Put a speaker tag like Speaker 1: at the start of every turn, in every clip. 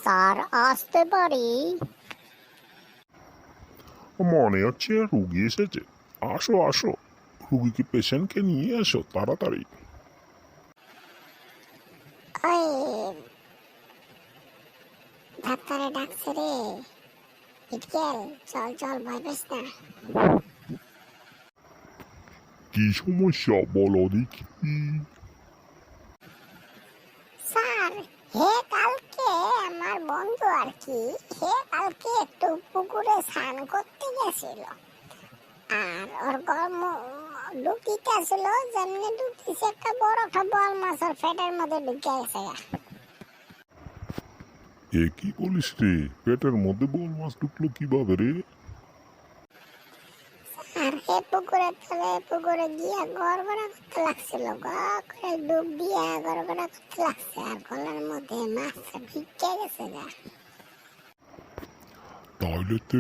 Speaker 1: Sir আসতে পারি?
Speaker 2: মনে হচ্ছে রুগী এসেছে। আসো আসো, রুগীকে পেশেন্টকে নিয়ে এসো তাড়াতাড়ি।
Speaker 1: ওই ডাক্তারে ডাকছে রে। ইটকেল, চল চল, ভয় পাস না।
Speaker 2: কি সমস্যা বলো দেখি।
Speaker 1: স্যার, হে কালকে আমার বন্ধু আর কি, হে কালকে একটু পুকুরে স্নান করতে গেছিল। আর ওর গর্ম ঢুকিতে ছিল, যেমনি ঢুকিছে একটা বড় একটা বল মাছ ওর পেটের মধ্যে ঢুকে গেছে।
Speaker 2: এ কি বলিস রে, পেটের মধ্যে বল মাছ ঢুকলো কিভাবে রে?
Speaker 1: আর হে পুকুরে গিয়া গড়গড়া করতে লাগছিল, করে ডুব দিয়া গড়গড়া করতে লাগছে, আর গলার মধ্যে মাছটা ঢুকে গেছে গা।
Speaker 2: তাহলে তো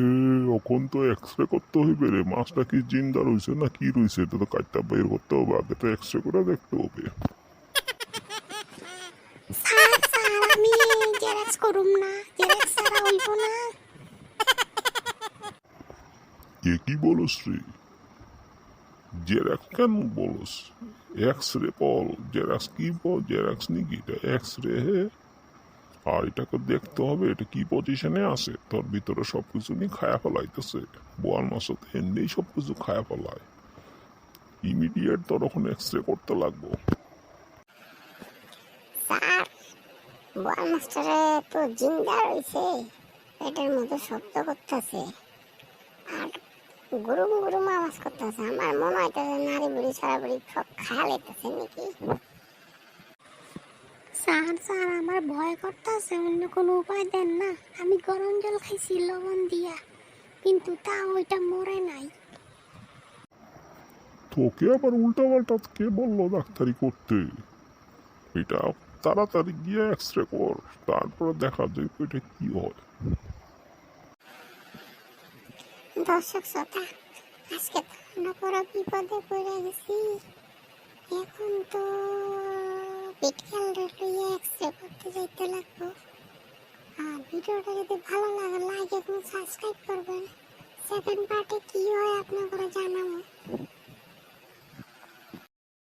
Speaker 2: এখন তো এক্সরে করতে হইবে রে, মাছটা কি জিন্দা রইছে না কি রইছে, এটা তো কাটটা বের করতে হবে, আগে তো এক্সরে করে দেখতে হবে।
Speaker 1: স্যার স্যার, আমি জেরক্স করুম না, জেরক্স ছাড়া হইব না।
Speaker 2: এ কি বলস রে, জেরক্স কেন বলস? এক্সরে বল, জেরক্স কি বল, জেরক্স নাকি এটা এক্সরে হে। আর এটাকে দেখতে হবে এটা কি পজিশনে আছে, তোর ভিতরে সবকিছু নিয়ে খায়া ফেলাইতেছে। বোয়াল মাছ তো এমনিই সবকিছু খায়া ফেলায়, ইমিডিয়েট তোর ওখানে এক্সরে করতে লাগবো।
Speaker 1: স্যার, বল মাস্টারে তো জিন্দা রইছে, পেটের মধ্যে শব্দ করতেছে আর গুরুম গুরুম আওয়াজ করতেছে। আমার মনে হইতেছে নারী বুড়ি সারা বুড়ি সব খায়া লেতেছে নাকি।
Speaker 3: স্যার স্যার, আমার ভয় করতেছে, অন্য কোনো উপায় দেন না। আমি গরম জল খাইছি লবণ দিয়া, কিন্তু তাও ওইটা মরে নাই।
Speaker 2: তোকে আবার উল্টা পাল্টা কে বললো ডাক্তারি করতে? এটা তাড়াতাড়ি গিয়ে এক্সরে কর, তারপরে দেখা যায় এটা কি হয়।
Speaker 1: দর্শক শ্রোতা, আজকে তো আমরা পুরো বিপদে পড়ে গেছি। এখন তো বিটকেল লইয়া এক্সরে করতে যাইতে লাগবো। আর ভিডিওটা যদি ভালো লাগে লাইক এবং সাবস্ক্রাইব করবেন। সেকেন্ড পার্টে কি হয় আপনারা জানাবো।